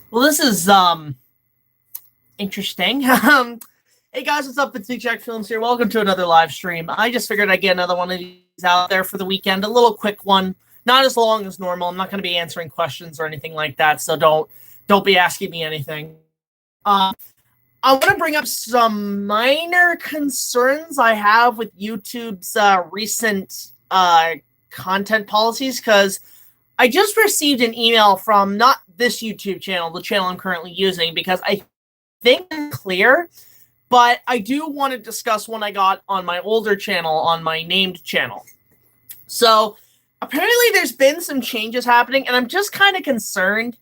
Well, this is interesting. Hey guys, what's up? It's BigJackFilms here. Welcome to another live stream. I just figured I'd get another one of these out there for the weekend. A little quick one, not as long as normal. I'm not going to be answering questions or anything like that, so don't be asking me anything. I want to bring up some minor concerns I have with YouTube's recent content policies, because I just received an email from not this YouTube channel, the channel I'm currently using, because I think I'm clear, but I do want to discuss one I got on my older channel, on my named channel. So apparently there's been some changes happening, and I'm just kind of concerned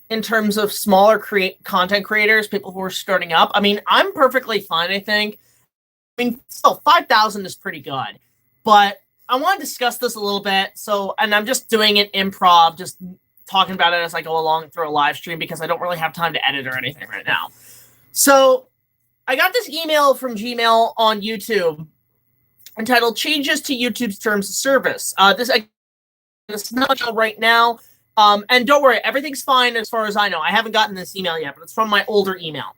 in terms of smaller content creators, people who are starting up. I mean, I'm perfectly fine, I think. I mean, still, 5,000 is pretty good, but I want to discuss this a little bit. So, and I'm just doing it improv, just talking about it as I go along through a live stream, because I don't really have time to edit or anything right now. So I got this email from Gmail on YouTube entitled Changes to YouTube's Terms of Service. This is not right now. And don't worry, everything's fine as far as I know. I haven't gotten this email yet, but it's from my older email.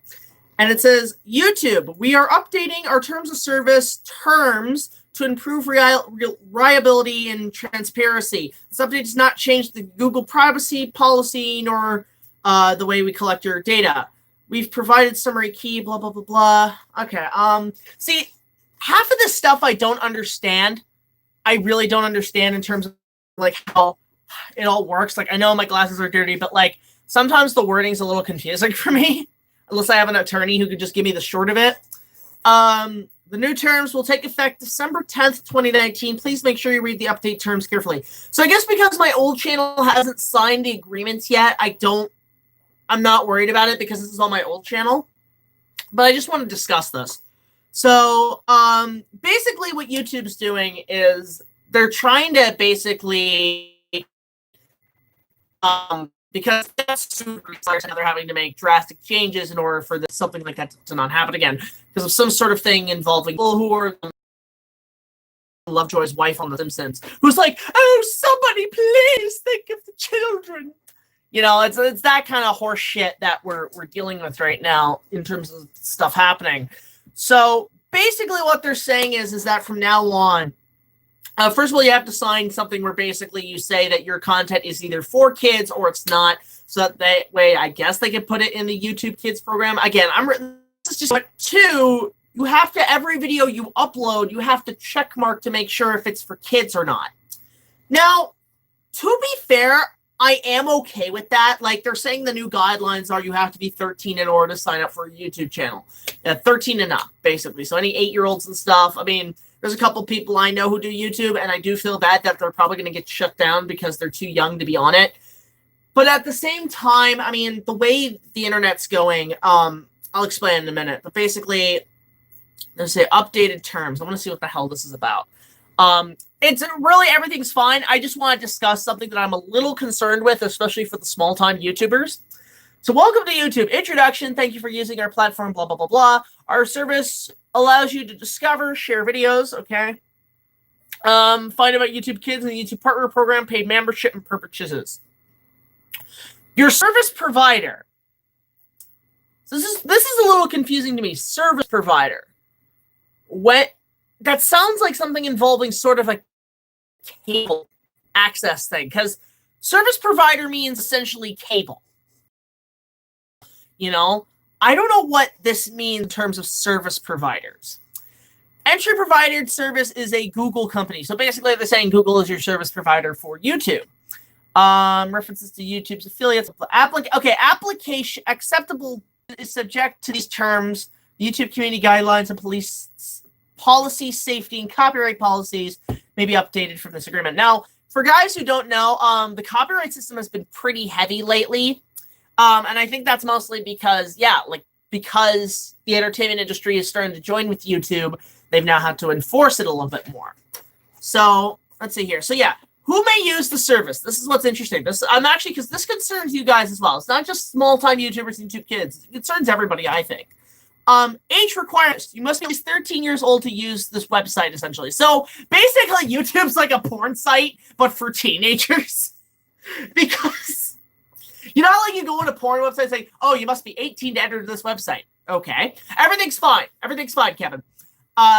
And it says, YouTube, we are updating our terms of service terms to improve reliability and transparency. This update does not change the Google privacy policy nor the way we collect your data. We've provided summary key, blah, blah, blah, blah. Okay, see, half of this stuff I don't understand. I really don't understand in terms of, like, how it all works. Like, I know my glasses are dirty, but, like, sometimes the wording's a little confusing for me, unless I have an attorney who could just give me the short of it. The new terms will take effect December 10th, 2019. Please make sure you read the update terms carefully. So I guess because my old channel hasn't signed the agreements yet, I'm not worried about it because this is on my old channel. But I just want to discuss this. So basically what YouTube's doing is they're trying to basically, because they're having to make drastic changes in order for something like that to not happen again, because of some sort of thing involving people who are Lovejoy's wife on The Simpsons, who's like, oh, somebody please think of the children. You know, it's that kind of horse shit that we're dealing with right now in terms of stuff happening. So basically what they're saying is that from now on, first of all, you have to sign something where basically you say that your content is either for kids or it's not, so that way I guess they can put it in the YouTube Kids program. Again, this is just what. Two, you have to, every video you upload, you have to check mark to make sure if it's for kids or not. Now, to be fair, I am okay with that. Like, they're saying the new guidelines are you have to be 13 in order to sign up for a YouTube channel. 13 and up, basically. So any 8-year-olds and stuff. I mean, there's a couple people I know who do YouTube, and I do feel bad that they're probably going to get shut down because they're too young to be on it. But at the same time, I mean, the way the internet's going, I'll explain in a minute. But basically, let's say updated terms. I want to see what the hell this is about. It's really, everything's fine. I just want to discuss something that I'm a little concerned with, especially for the small-time YouTubers. So welcome to YouTube. Introduction. Thank you for using our platform, blah, blah, blah, blah. Our service allows you to discover, share videos, okay? Find about YouTube Kids and the YouTube Partner Program, paid membership, and purchases. Your service provider. So this is a little confusing to me. Service provider. That sounds like something involving sort of a cable access thing, because service provider means essentially cable. You know, I don't know what this means in terms of service providers. Entry provided service is a Google company. So basically they're saying Google is your service provider for YouTube. References to YouTube's affiliates. Application acceptable is subject to these terms. YouTube community guidelines and policy, safety, and copyright policies may be updated from this agreement. Now, for guys who don't know, the copyright system has been pretty heavy lately. And I think that's mostly because, because the entertainment industry is starting to join with YouTube, they've now had to enforce it a little bit more. So, let's see here. So, yeah, who may use the service? This is what's interesting. Because this concerns you guys as well. It's not just small-time YouTubers and YouTube Kids. It concerns everybody, I think. Age requirements. You must be at least 13 years old to use this website, essentially. So, basically, YouTube's like a porn site, but for teenagers. Because You know how like you go on a porn website and say, oh, you must be 18 to enter this website. Okay. Everything's fine. Everything's fine, Kevin.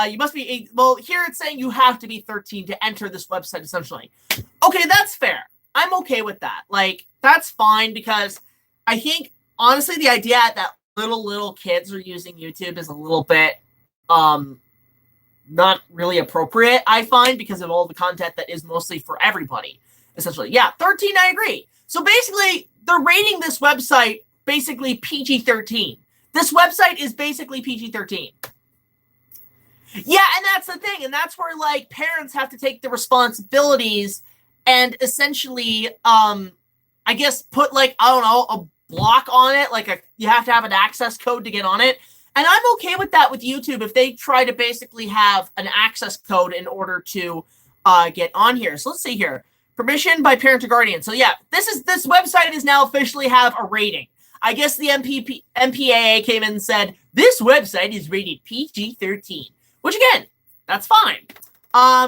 You must be well, here it's saying you have to be 13 to enter this website, essentially. Okay, that's fair. I'm okay with that. Like, that's fine, because I think, honestly, the idea that little kids are using YouTube is a little bit not really appropriate, I find, because of all the content that is mostly for everybody, essentially. Yeah, 13, I agree. So basically, they're rating this website basically PG-13. This website is basically PG-13. Yeah, and that's the thing, and that's where, like, parents have to take the responsibilities and essentially, I guess, put, like, I don't know, a block on it, like, you have to have an access code to get on it, and I'm okay with that with YouTube if they try to basically have an access code in order to get on here. So let's see here. Permission by parent or guardian. So yeah, this website is now officially have a rating. I guess the MPAA came in and said, this website is rated PG-13. Which, again, that's fine.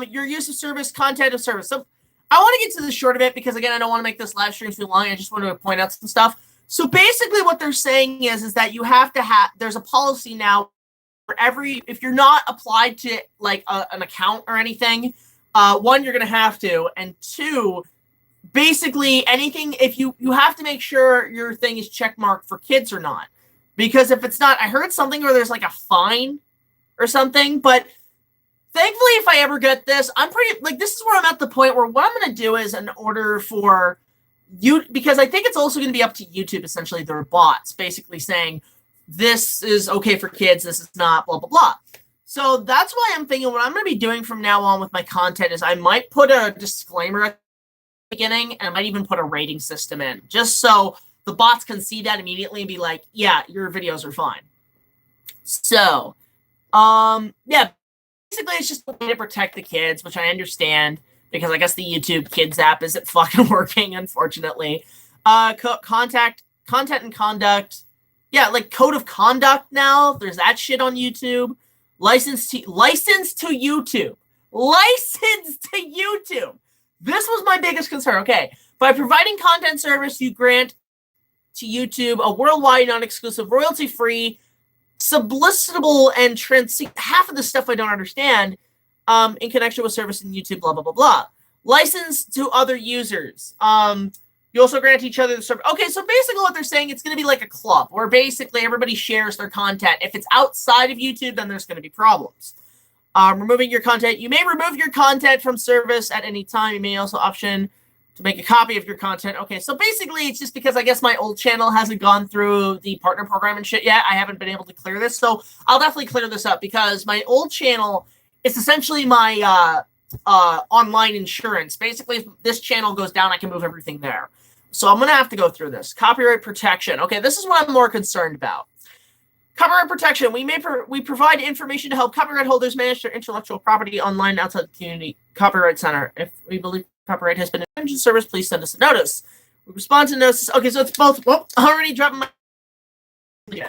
Your use of service, content of service. So I want to get to the short of it because, again, I don't want to make this live stream too long. I just want to point out some stuff. So basically what they're saying is that you have to have, there's a policy now for if you're not applied to, like, an account or anything, one, you're going to have to, and two, basically anything, if you have to make sure your thing is checkmarked for kids or not. Because if it's not, I heard something where there's, like, a fine or something, but thankfully, if I ever get this, I'm pretty, like, this is where I'm at the point where what I'm going to do is in order for you, because I think it's also going to be up to YouTube, essentially, their bots, basically saying, this is okay for kids, this is not, blah, blah, blah. So that's why I'm thinking what I'm going to be doing from now on with my content is I might put a disclaimer at the beginning, and I might even put a rating system in, just so the bots can see that immediately and be like, yeah, your videos are fine. So, yeah, basically it's just a way to protect the kids, which I understand, because I guess the YouTube Kids app isn't fucking working, unfortunately. Content and conduct. Yeah, like code of conduct now. There's that shit on YouTube. License to YouTube. License to YouTube. This was my biggest concern. Okay, by providing content service, you grant to YouTube a worldwide, non-exclusive, royalty-free, sublicitable, and half of the stuff I don't understand in connection with service in YouTube, blah, blah, blah, blah. License to other users. You also grant each other the service. Okay, so basically what they're saying, it's going to be like a club where basically everybody shares their content. If it's outside of YouTube, then there's going to be problems. Removing your content. You may remove your content from service at any time. You may also option to make a copy of your content. Okay, so basically it's just because I guess my old channel hasn't gone through the partner program and shit yet. I haven't been able to clear this. So I'll definitely clear this up because my old channel is essentially my online insurance. Basically, if this channel goes down, I can move everything there. So I'm going to have to go through this. Copyright protection. Okay, this is what I'm more concerned about. Copyright protection. We provide information to help copyright holders manage their intellectual property online outside the community copyright center. If we believe copyright has been infringed service, please send us a notice. We respond to notices. Okay, so it's both. Well, already dropping my. Yeah.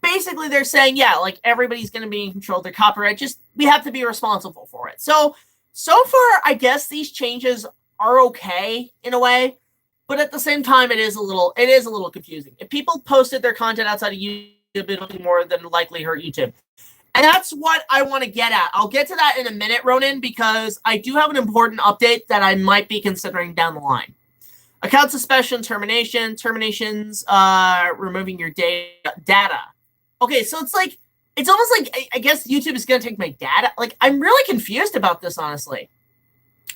Basically, they're saying, yeah, like everybody's going to be in control of their copyright. Just we have to be responsible for it. So far, I guess these changes are okay in a way, but at the same time, it is a little confusing. If people posted their content outside of YouTube, it'll be more than likely hurt YouTube. And that's what I want to get at. I'll get to that in a minute, Ronan, because I do have an important update that I might be considering down the line. Account suspension, terminations, removing your data. Okay, so it's almost like, I guess YouTube is going to take my data. Like, I'm really confused about this, honestly.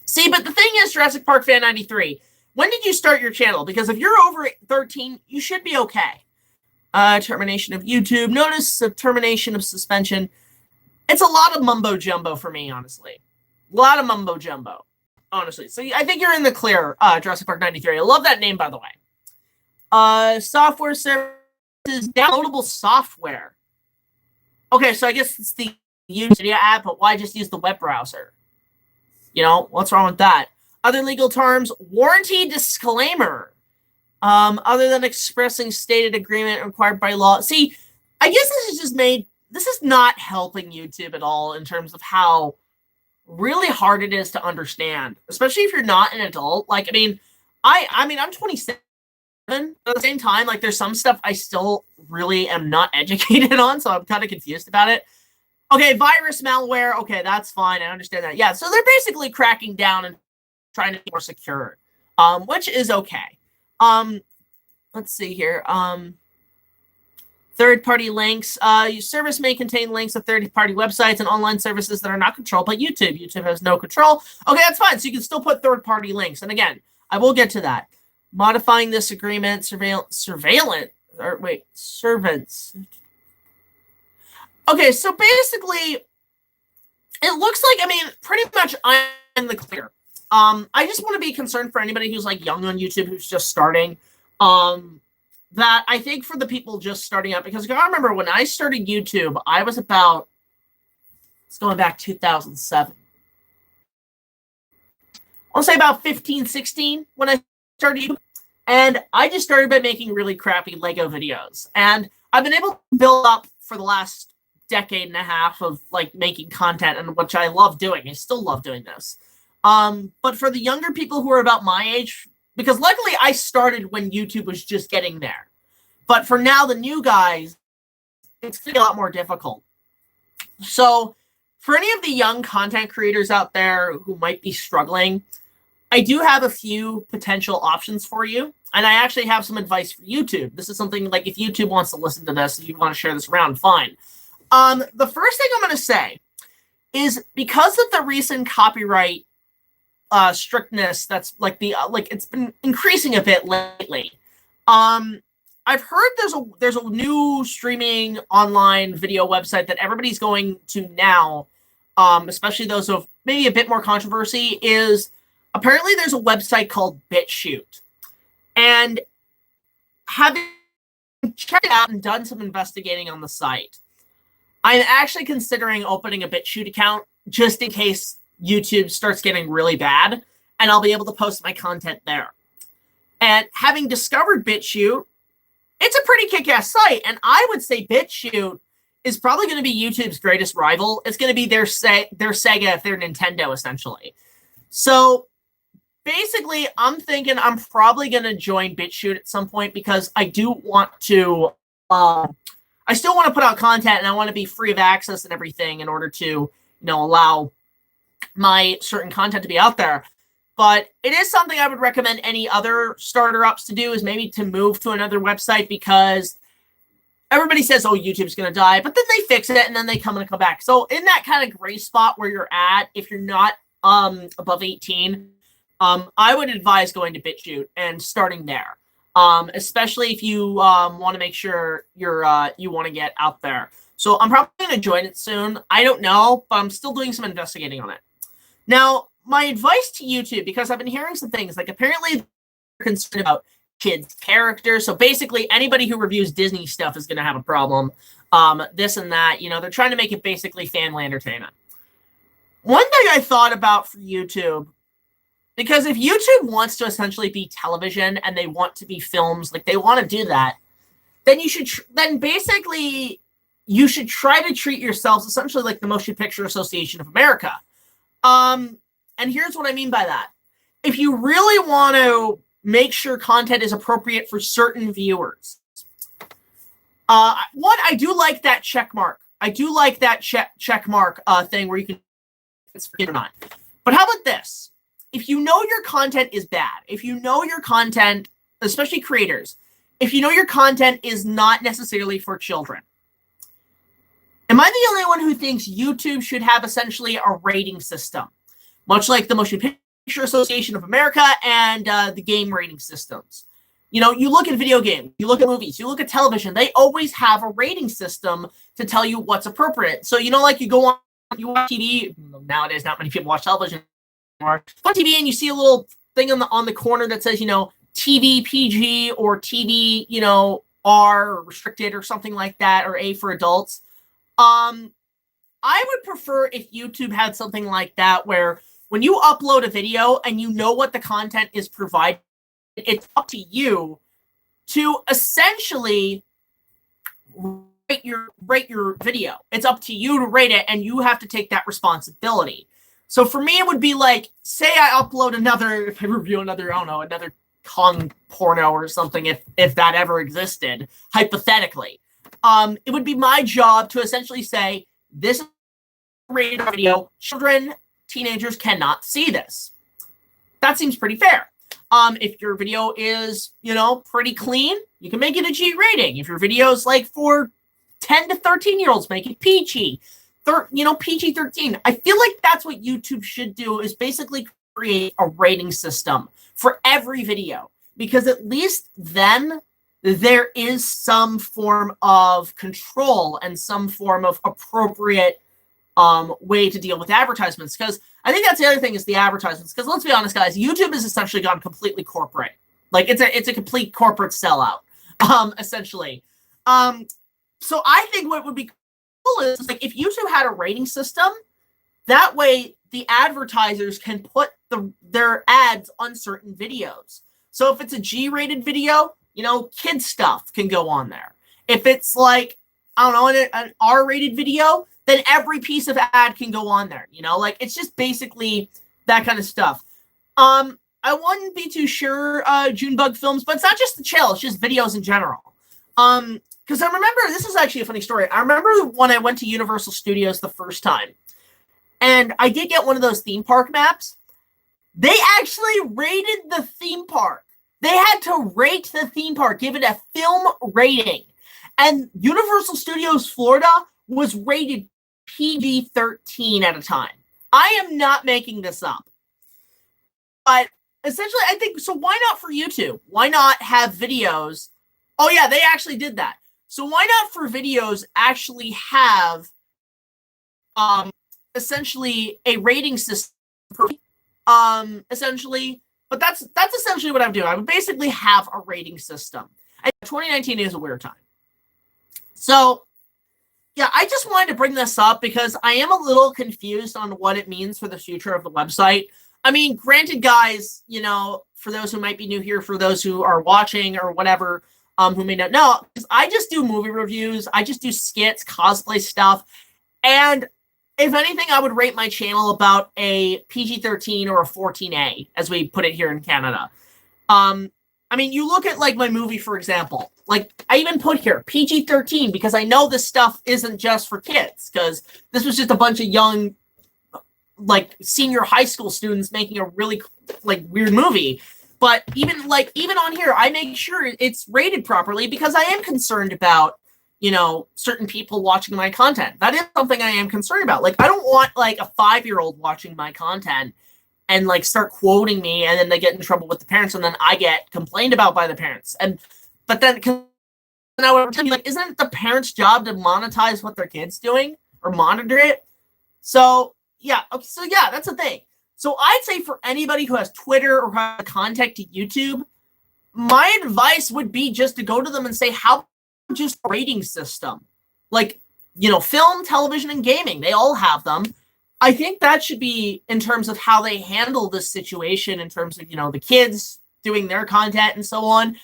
See, but the thing is, Jurassic Park Fan 93, when did you start your channel? Because if you're over 13, you should be okay. Termination of YouTube, notice of termination of suspension. It's a lot of mumbo jumbo for me, honestly. A lot of mumbo jumbo, honestly. So I think you're in the clear, Jurassic Park 93. I love that name, by the way. Software services, downloadable software. Okay, so I guess it's the YouTube app, but why just use the web browser? You know, what's wrong with that? Other legal terms, warranty disclaimer. Other than expressing stated agreement required by law. See, I guess this is not helping YouTube at all in terms of how really hard it is to understand, especially if you're not an adult. Like, I mean, I mean, I'm 27. At the same time, like, there's some stuff I still really am not educated on, so I'm kind of confused about it. Okay, virus, malware, okay, that's fine. I understand that. Yeah, so they're basically cracking down and trying to be more secure, which is okay. Let's see here. Third-party links. Your service may contain links to third-party websites and online services that are not controlled by YouTube. YouTube has no control. Okay, that's fine. So you can still put third-party links. And again, I will get to that. Modifying this agreement, servants. Okay, so basically, it looks like, I mean, pretty much I'm in the clear. I just want to be concerned for anybody who's like young on YouTube, who's just starting. That I think for the people just starting out, because I remember when I started YouTube, I was about, it's going back 2007. I'll say about 15, 16 when I started YouTube. And I just started by making really crappy Lego videos. And I've been able to build up for the last decade and a half of like making content, and which I love doing. I still love doing this. But for the younger people who are about my age, because luckily I started when YouTube was just getting there. But for now, the new guys, it's going to be a lot more difficult. So for any of the young content creators out there who might be struggling, I do have a few potential options for you. And I actually have some advice for YouTube. This is something like if YouTube wants to listen to this, if you want to share this around, fine. The first thing I'm going to say is because of the recent copyright strictness that's like it's been increasing a bit lately. I've heard there's a new streaming online video website that everybody's going to now, especially those who have maybe a bit more controversy, is apparently there's a website called BitChute. And having checked it out and done some investigating on the site, I'm actually considering opening a BitChute account just in case YouTube starts getting really bad, and I'll be able to post my content there. And having discovered BitChute, it's a pretty kick-ass site, and I would say BitChute is probably going to be YouTube's greatest rival. It's going to be their Sega if they're Nintendo, essentially. So basically, I'm thinking I'm probably going to join BitChute at some point because I do want to, I still want to put out content, and I want to be free of access and everything in order to, allow my certain content to be out there. But it is something I would recommend any other starter-ups to do, is maybe to move to another website, because everybody says, oh, YouTube's going to die, but then they fix it and then they come back. So in that kind of gray spot where you're at, if you're not above 18, I would advise going to BitChute and starting there, especially if you want to make sure you want to get out there. So I'm probably going to join it soon. I don't know, but I'm still doing some investigating on it. Now, my advice to YouTube, because I've been hearing some things, like apparently they're concerned about kids' characters. So basically anybody who reviews Disney stuff is going to have a problem. This and that, they're trying to make it basically family entertainment. One thing I thought about for YouTube, because if YouTube wants to essentially be television and they want to be films, like they want to do that, then you should you should try to treat yourselves essentially like the Motion Picture Association of America. And here's what I mean by that. If you really want to make sure content is appropriate for certain viewers, I do like that check mark. I do like that check mark thing where you can forget or not. But how about this? If you know your content is bad, if you know your content, especially creators, if you know your content is not necessarily for children, am I the only one who thinks YouTube should have essentially a rating system, much like the Motion Picture Association of America and the game rating systems? You look at video games, you look at movies, you look at television, they always have a rating system to tell you what's appropriate. So, like you go on, you watch TV, nowadays not many people watch television anymore, on TV and you see a little thing on the corner that says, TV PG or TV, R or restricted or something like that, or A for adults. I would prefer if YouTube had something like that where when you upload a video and you know what the content is provided, it's up to you to essentially rate your video. It's up to you to rate it, and you have to take that responsibility. So for me, it would be like, say I upload another Kong porno or something, if that ever existed, hypothetically. It would be my job to essentially say, this is a rated video. Children, teenagers cannot see this. That seems pretty fair. If your video is, pretty clean, you can make it a G rating. If your video is like for 10 to 13-year-olds, make it PG. PG-13. I feel like that's what YouTube should do, is basically create a rating system for every video. Because at least then there is some form of control and some form of appropriate way to deal with advertisements. Because I think that's the other thing, is the advertisements. Because let's be honest, guys, YouTube has essentially gone completely corporate. Like, it's a complete corporate sellout, essentially. So I think what would be cool is, like, if YouTube had a rating system, that way the advertisers can put their ads on certain videos. So if it's a G-rated video, kid stuff can go on there. If it's like, I don't know, an R-rated video, then every piece of ad can go on there. Like, it's just basically that kind of stuff. I wouldn't be too sure, Junebug Films, but it's not just the channel, it's just videos in general. Because I remember, this is actually a funny story. I remember when I went to Universal Studios the first time, and I did get one of those theme park maps. They actually rated the theme park. They had to rate the theme park, give it a film rating. And Universal Studios Florida was rated PG-13 at a time. I am not making this up. But essentially, I think, so why not for YouTube? Why not have videos? Oh yeah, they actually did that. So why not for videos actually have essentially a rating system, essentially. But that's essentially what I'm doing. I would basically have a rating system. And 2019 is a weird time. So yeah, I just wanted to bring this up because I am a little confused on what it means for the future of the website. I mean, granted, guys, for those who might be new here, for those who are watching or whatever, who may not know, I just do movie reviews. I just do skits, cosplay stuff. And if anything, I would rate my channel about a PG-13 or a 14A, as we put it here in Canada. I mean, you look at, like, my movie, for example. Like, I even put here PG-13 because I know this stuff isn't just for kids, because this was just a bunch of young, like, senior high school students making a really, like, weird movie. But even on here, I make sure it's rated properly because I am concerned about, certain people watching my content. That is something I am concerned about. Like, I don't want, like, a 5-year-old watching my content and, like, start quoting me, and then they get in trouble with the parents, and then I get complained about by the parents. But then I would tell you, like, isn't it the parents' job to monetize what their kid's doing or monitor it? So yeah, okay, so yeah, that's the thing. So I'd say for anybody who has Twitter or has contact to YouTube, my advice would be just to go to them and say, how just a rating system? Like, film, television, and gaming, they all have them. I think that should be in terms of how they handle this situation, in terms of, the kids doing their content and so on.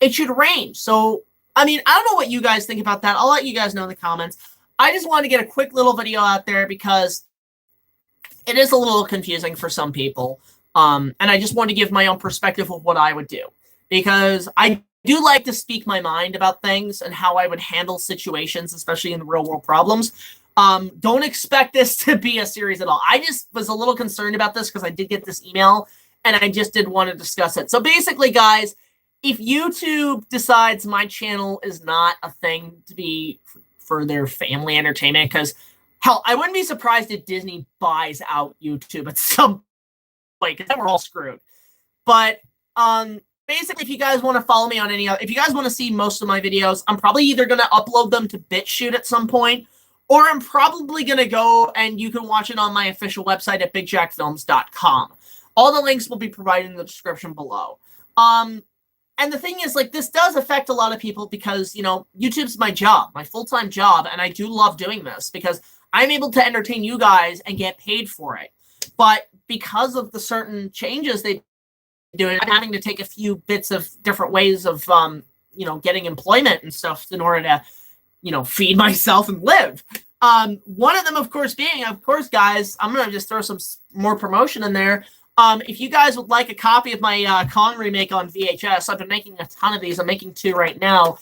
It should range. So, I mean, I don't know what you guys think about that. I'll let you guys know in the comments. I just wanted to get a quick little video out there because it is a little confusing for some people. And I just want to give my own perspective of what I would do. Because I do like to speak my mind about things and how I would handle situations, especially in the real world problems. Don't expect this to be a series at all. I just was a little concerned about this because I did get this email and I just did want to discuss it. So basically, guys, if YouTube decides my channel is not a thing to be for their family entertainment, because hell, I wouldn't be surprised if Disney buys out YouTube at some point, because then we're all screwed. But basically, if you guys want to follow me on if you guys want to see most of my videos, I'm probably either going to upload them to BitChute at some point, or I'm probably going to go and you can watch it on my official website at BigJackFilms.com. All the links will be provided in the description below. And the thing is, like, this does affect a lot of people because, YouTube's my job, my full-time job, and I do love doing this because I'm able to entertain you guys and get paid for it. But because of the certain changes they do, I'm having to take a few bits of different ways of, getting employment and stuff in order to, feed myself and live. One of them, of course, being, guys, I'm going to just throw some more promotion in there. If you guys would like a copy of my Kong remake on VHS, I've been making a ton of these. I'm making 2 right now.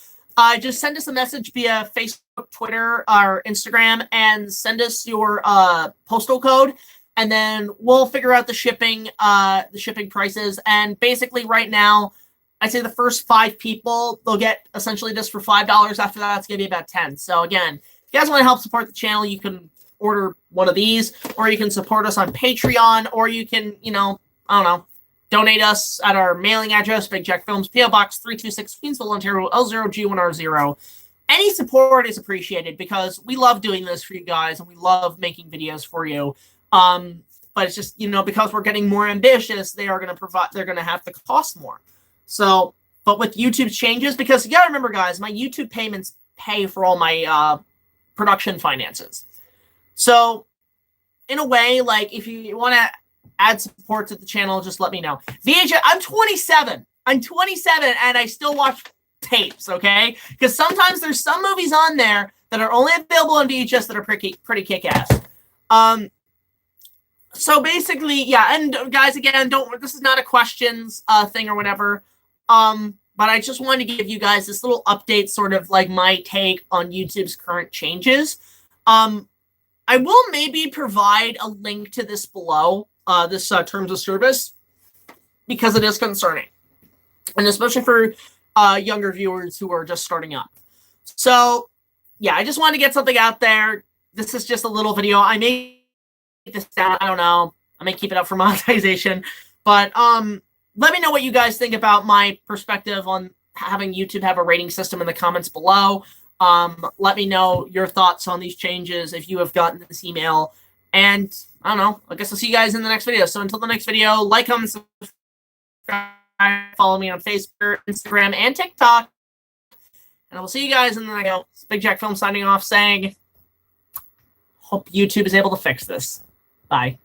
Just send us a message via Facebook, Twitter, or Instagram, and send us your postal code, and then we'll figure out the shipping prices. And basically, right now, I'd say the first 5 people, they'll get essentially this for $5. After that, it's going to be about 10. So again, if you guys want to help support the channel, you can order one of these, or you can support us on Patreon, or you can, I don't know, donate us at our mailing address, BigJackFilms, P.O. Box 326, Queensville, Ontario, L0G1R0. Any support is appreciated because we love doing this for you guys, and we love making videos for you. But it's just, because we're getting more ambitious, they're going to have to cost more. So, but with YouTube's changes, because you got to remember, guys, my YouTube payments pay for all my production finances. So, in a way, like, if you want to add support to the channel, just let me know. VHS, I'm 27. I'm 27, and I still watch tapes, okay? Because sometimes there's some movies on there that are only available on VHS that are pretty kick-ass. So basically, yeah, and guys, again, this is not a questions thing or whatever. But I just wanted to give you guys this little update, sort of like my take on YouTube's current changes. I will maybe provide a link to this below, this terms of service, because it is concerning. And especially for younger viewers who are just starting up. So, yeah, I just wanted to get something out there. This is just a little video. I may take this down. I don't know. I may keep it up for monetization. But let me know what you guys think about my perspective on having YouTube have a rating system in the comments below. Let me know your thoughts on these changes if you have gotten this email. And I don't know. I guess I'll see you guys in the next video. So until the next video, like, comment, subscribe, follow me on Facebook, Instagram, and TikTok. And I will see you guys in the next video. It's BigJackFilms signing off saying, hope YouTube is able to fix this. Bye.